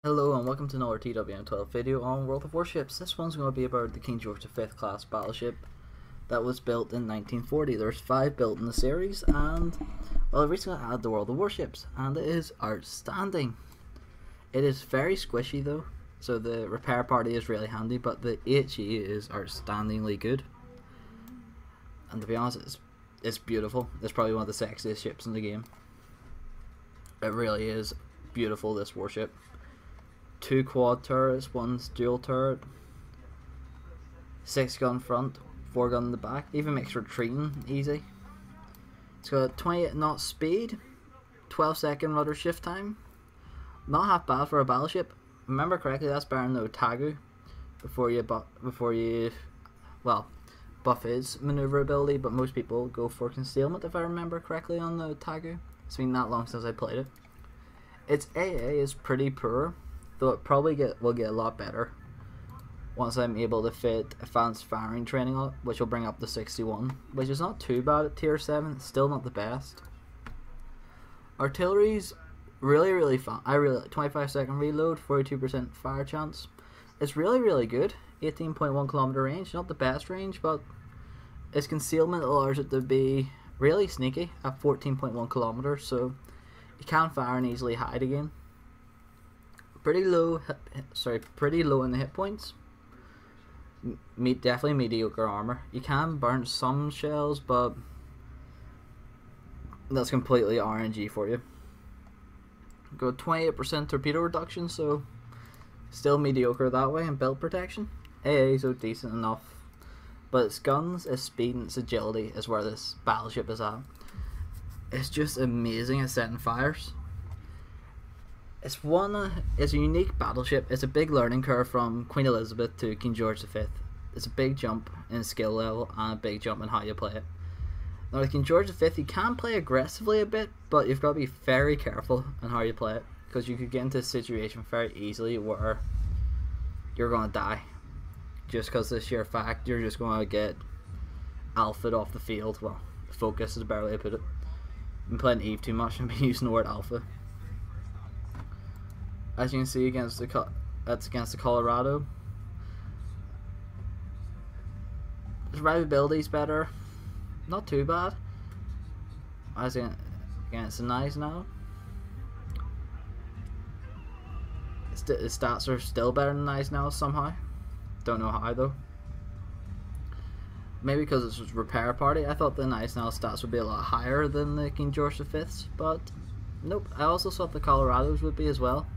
Hello and welcome to another TWM12 video on World of Warships. This one's going to be about the King George V class battleship that was built in 1940. There's 5 built in the series, and well, I recently added the World of Warships, and it is outstanding. It is very squishy though, so the repair party is really handy, but the HE is outstandingly good. And to be honest, it's beautiful. It's probably one of the sexiest ships in the game. It really is beautiful, this warship. 2 quad turrets, 1's dual turret, 6 gun front, 4 gun in the back, even makes retreating easy. It's got 28 knot speed, 12-second rudder shift time. Not half bad for a battleship. Remember correctly, that's better than the Otago before you buff his maneuverability, but most people go for concealment if I remember correctly on the Otago. It's been that long since I played it. Its AA is pretty poor, though it probably will get a lot better once I'm able to fit advanced firing training on it, which will bring up to 61, which is not too bad at tier 7. It's still not the best. Artillery's really fun. 25-second reload, 42% fire chance. It's really good. 18.1 kilometer range, not the best range, but its concealment allows it to be really sneaky at 14.1 kilometers, so you can fire and easily hide again. Pretty low in the hit points. Definitely mediocre armor. You can burn some shells, but that's completely RNG for you. Got 28% torpedo reduction, so still mediocre that way. And belt protection, AA so decent enough, but its guns, its speed, and its agility is where this battleship is at. It's just amazing at setting fires. It's a unique battleship. It's a big learning curve from Queen Elizabeth to King George V. It's a big jump in skill level and a big jump in how you play it. Now with King George V, you can play aggressively a bit, but you've got to be very careful on how you play it, because you could get into a situation very easily where you're going to die, just because of the sheer fact you're just going to get alphaed off the field. Well, focus is a better way to put it. I've been playing Eve too much and been using the word alpha. As you can see, against the Colorado. Survivability is better, not too bad. As against the Nice now. The stats are still better than Nice now somehow. Don't know how though. Maybe because it's repair party. I thought the Nice now stats would be a lot higher than the King George V's, but nope. I also thought the Colorados would be as well,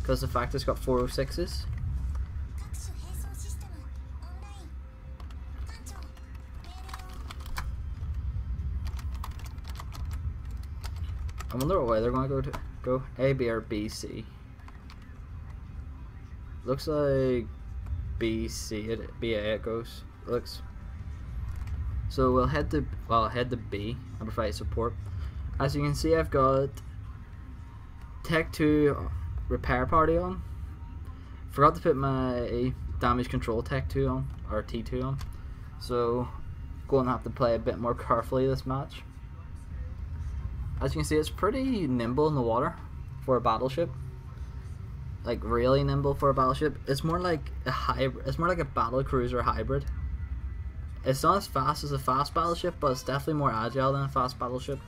because the fact it's got 406s. I wonder what way they're going to go A, B, or B, C. Looks like B, C, B, A it goes. Looks. So we'll head to B and provide support. As you can see, I've got Tech 2 repair party on. Forgot to put my damage control Tech 2 on, or T2 on, so going to have to play a bit more carefully this match. As you can see, it's pretty nimble in the water for a battleship, like really nimble for a battleship. It's more like a hybrid. It's more like a battle cruiser hybrid. It's not as fast as a fast battleship, but it's definitely more agile than a fast battleship.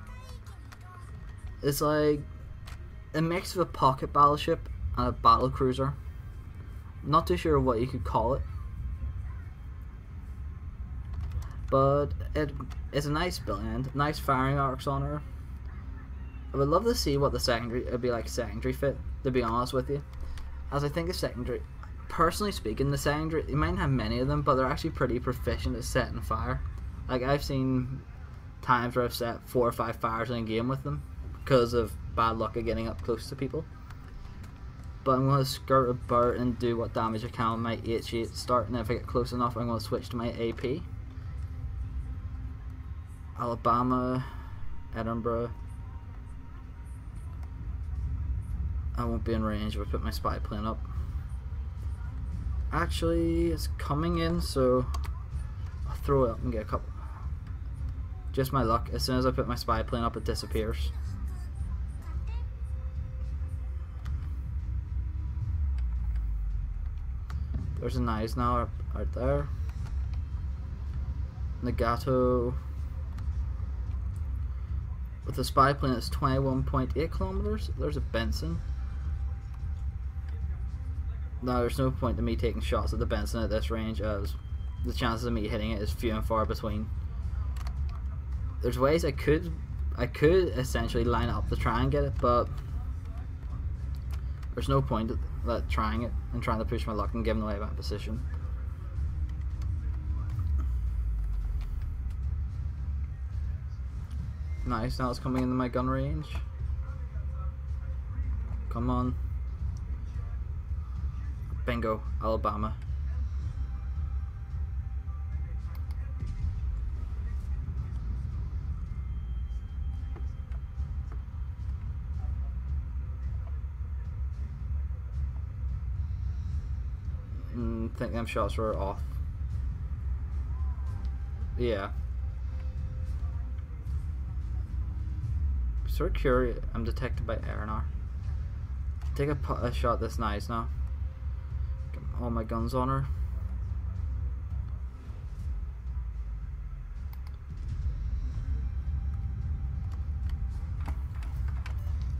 It's like a mix of a pocket battleship and a battle cruiser. Not too sure what you could call it, but it's a nice build, nice firing arcs on her. I would love to see what the secondary it'd be like secondary fit, to be honest with you, as I think the secondary, personally speaking, the secondary, you might have many of them, but they're actually pretty proficient at setting fire. Like I've seen times where I've set 4 or 5 fires in a game with them because of bad luck of getting up close to people. But I'm going to skirt about and do what damage I can with my HE at the start, and if I get close enough I'm going to switch to my AP. Alabama, Edinburgh. I won't be in range if I put my spy plane up. Actually, it's coming in, so I'll throw it up and get a couple. Just my luck, as soon as I put my spy plane up it disappears. There's a nice now out there. Nagato with a spy plane that's 21.8 kilometers. There's a Benson. Now there's no point in me taking shots at the Benson at this range, as the chances of me hitting it is few and far between. There's ways I could essentially line it up to try and get it, but there's no point at trying it and trying to push my luck and giving away my position. Nice, now it's coming into my gun range. Come on. Bingo, Alabama. I think them shots were off. Yeah. Sort of curious. I'm detected by air now. Take a shot that's nice now. Get all my guns on her.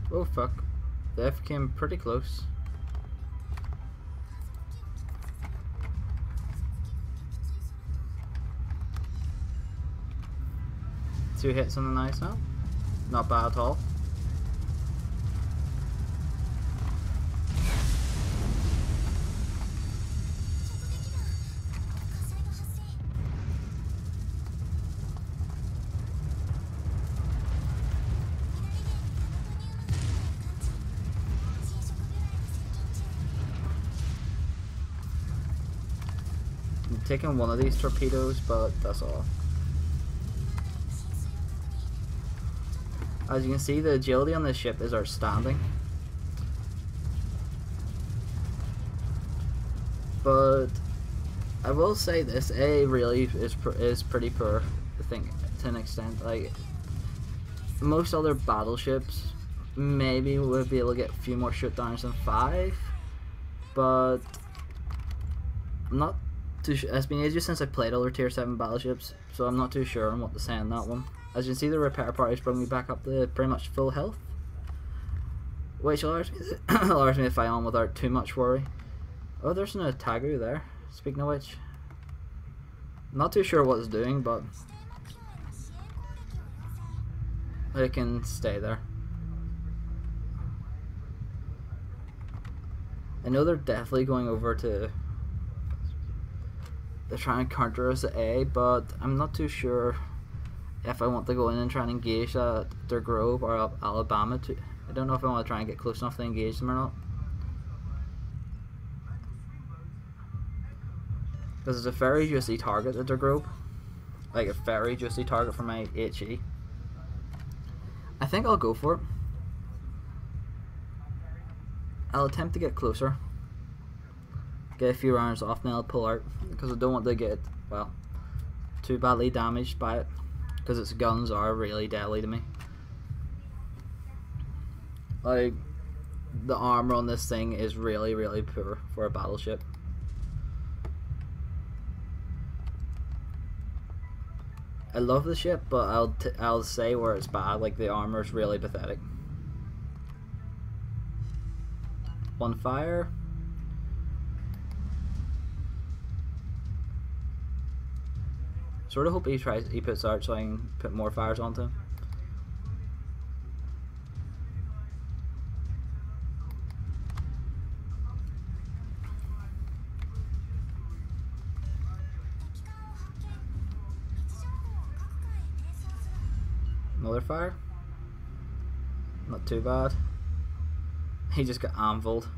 Oh fuck. The F came pretty close. Two hits on the nice now. Not bad at all. I'm taking one of these torpedoes, but that's all. As you can see, the agility on this ship is outstanding. But I will say this, A really is pretty poor, I think, to an extent. Like, most other battleships maybe would be able to get a few more shootdowns than 5, but I'm not too sure. It's been ages since I played other tier 7 battleships, so I'm not too sure on what to say on that one. As you can see, the repair parties bring me back up to pretty much full health, which allows me to fight on without too much worry. Oh, there's an Otagu there. Speaking of which, not too sure what it's doing, but it can stay there. I know they're definitely going over to. They're trying to counter us at A, but I'm not too sure if I want to go in and try and engage their Grove or Alabama. I don't know if I want to try and get close enough to engage them or not. Because it's a very juicy target at their Grove. Like a very juicy target for my HE. I think I'll go for it. I'll attempt to get closer. Get a few rounds off, then I'll pull out. Because I don't want to get, well, too badly damaged by it. Because its guns are really deadly to me. Like, the armor on this thing is really, really poor for a battleship. I love the ship, but I'll say where it's bad. Like, the armor is really pathetic. One fire. Sort of hope he puts out so I can put more fires onto him. Another fire. Not too bad. He just got anviled.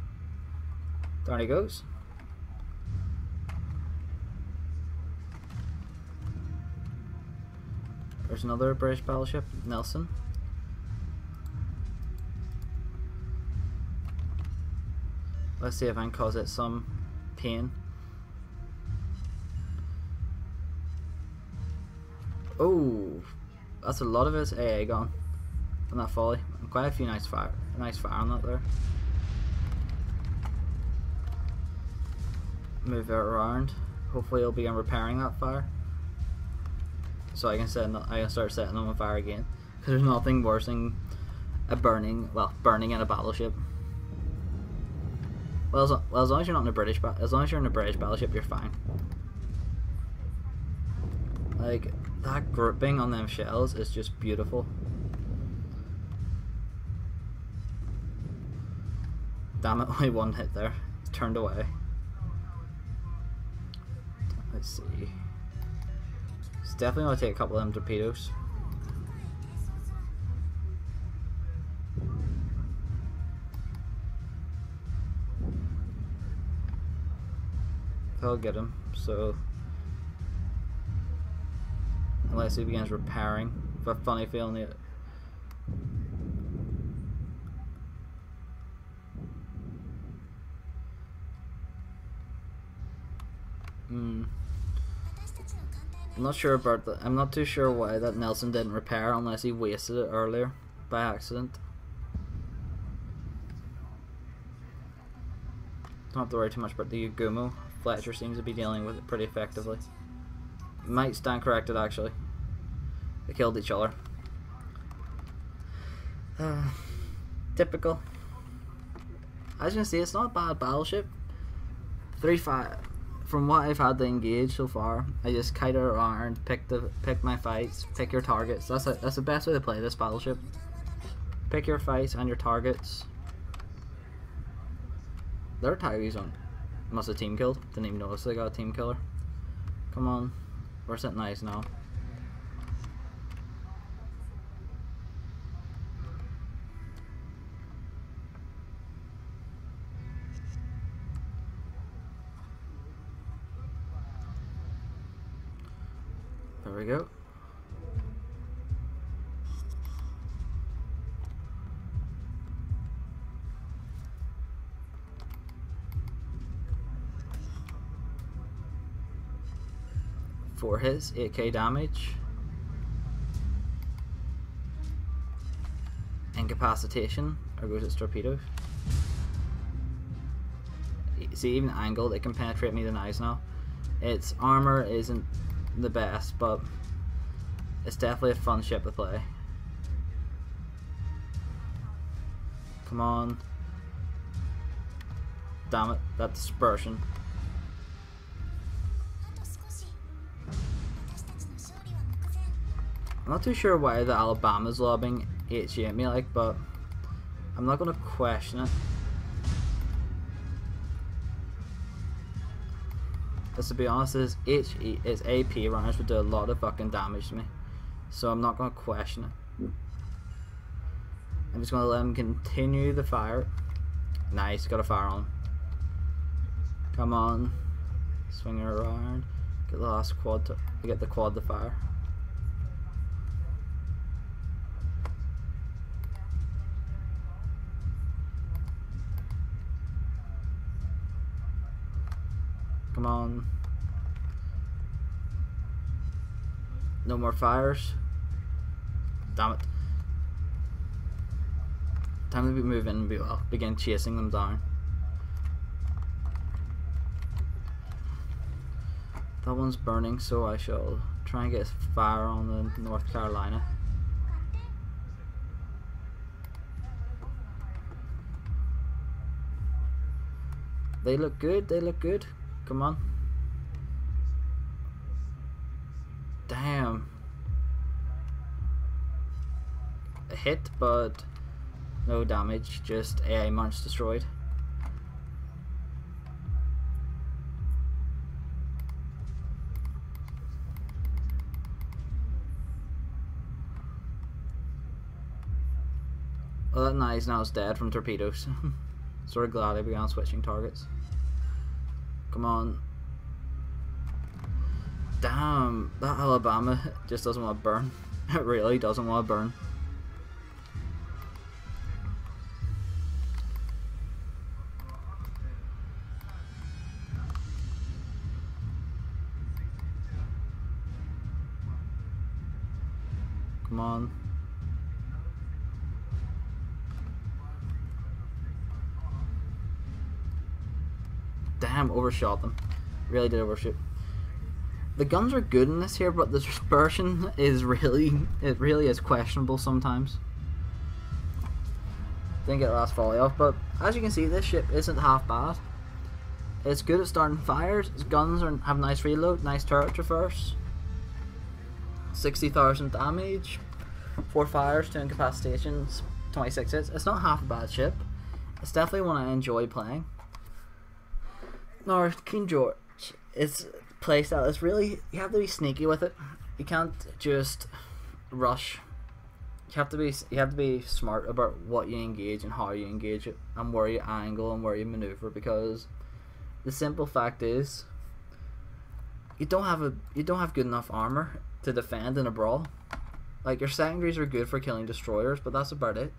There he goes. There's another British battleship, Nelson. Let's see if I can cause it some pain. Oh, that's a lot of its AA gone on that volley. Quite a few nice fire on that there. move it around. Hopefully it'll begin repairing that fire, so I can start setting them on fire again. Because there's nothing worse than burning in a battleship. Well, as long as you're not in a British battleship, you're fine. Like, that grouping on them shells is just beautiful. Damn it, only one hit there. It's turned away. Let's see. It's definitely going to take a couple of them torpedoes. I'll get him, so unless he begins repairing. I have a funny feeling it. I'm not sure about that. I'm not too sure why that Nelson didn't repair, unless he wasted it earlier by accident. Don't have to worry too much about the Yagumo. Fletcher seems to be dealing with it pretty effectively. Might stand corrected, actually. They killed each other. Typical. I was gonna say, it's not a bad battleship. 3-5. From what I've had to engage so far, I just kite it around, pick my fights, pick your targets. That's the best way to play this battleship. Pick your fights and your targets. Their Tigers must have team killed. Didn't even notice they got a team killer. Come on, we're sitting nice now. There we go. For his 8k damage. Incapacitation. There goes its torpedoes. See, even angled, it can penetrate me the knives now. Its armor isn't the best, but it's definitely a fun ship to play. Come on. Damn it, that dispersion. I'm not too sure why the Alabama's lobbing HE at me, like, but I'm not going to question it. Because to be honest, his AP runners would do a lot of fucking damage to me, so I'm not going to question it. I'm just going to let him continue the fire. Nice, got a fire on. Come on, swing it around. Get the last quad to get the quad to fire. Come on. No more fires. Damn it. Time to be moving and begin chasing them down. That one's burning, so I shall try and get fire on the North Carolina. They look good, they look good. Come on. Damn. A hit, but no damage, just AI munch destroyed. Well, that knife now is dead from torpedoes. Sort of glad I began switching targets. Come on. Damn, that Alabama just doesn't want to burn. It really doesn't want to burn. Come on. Damn, overshot them. Really did overshoot. The guns are good in this here, but the dispersion is really is questionable sometimes. Didn't get the last volley off, but as you can see, this ship isn't half bad. It's good at starting fires. Its guns have nice reload, nice turret traverse. 60,000 damage, 4 fires, 2 incapacitations, 26 hits. It's not half a bad ship. It's definitely one I enjoy playing. Now, King George, its playstyle is really, you have to be sneaky with it. You can't just rush. You have to be smart about what you engage and how you engage it, and where you angle and where you maneuver, because the simple fact is you don't have good enough armor to defend in a brawl. Like, your secondaries are good for killing destroyers, but that's about it.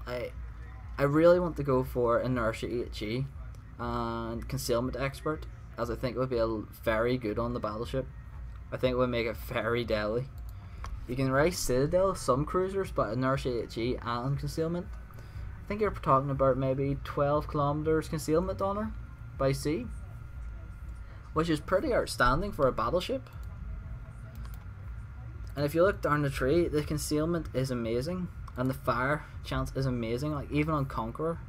I really want to go for inertia HE and concealment expert, as I think it would be very good on the battleship. I think it would make it very deadly. You can raise Citadel some cruisers, but inertia HE and concealment, I think you're talking about maybe 12 kilometers concealment on her by sea, which is pretty outstanding for a battleship. And if you look down the tree, the concealment is amazing, and the fire chance is amazing. Like, even on Conqueror,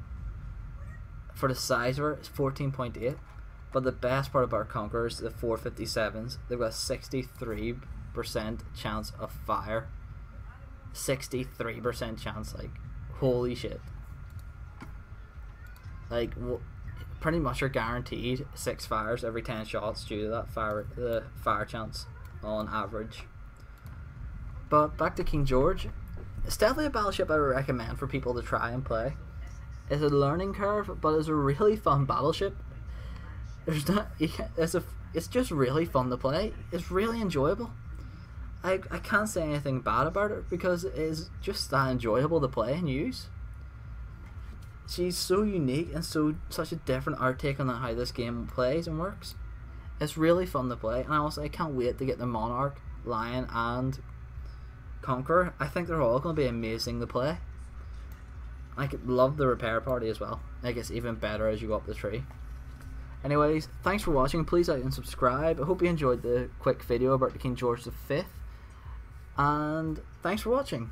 for the size of her, it's 14.8. But the best part about Conqueror is the 457s. They've got a 63% chance of fire. 63% chance, like, holy shit. Like, pretty much you're guaranteed 6 fires every 10 shots due to that the fire chance on average. But back to King George, it's definitely a battleship I would recommend for people to try and play. It's a learning curve, but it's a really fun battleship. It's just really fun to play. It's really enjoyable. I can't say anything bad about it, because it is just that enjoyable to play and use. She's so unique and such a different outtake on how this game plays and works. It's really fun to play, and I can't wait to get the Monarch, Lion, and Conqueror. I think they're all going to be amazing to play. I love the repair party as well. It gets even better as you go up the tree. Anyways, thanks for watching. Please like and subscribe. I hope you enjoyed the quick video about the King George V. And thanks for watching.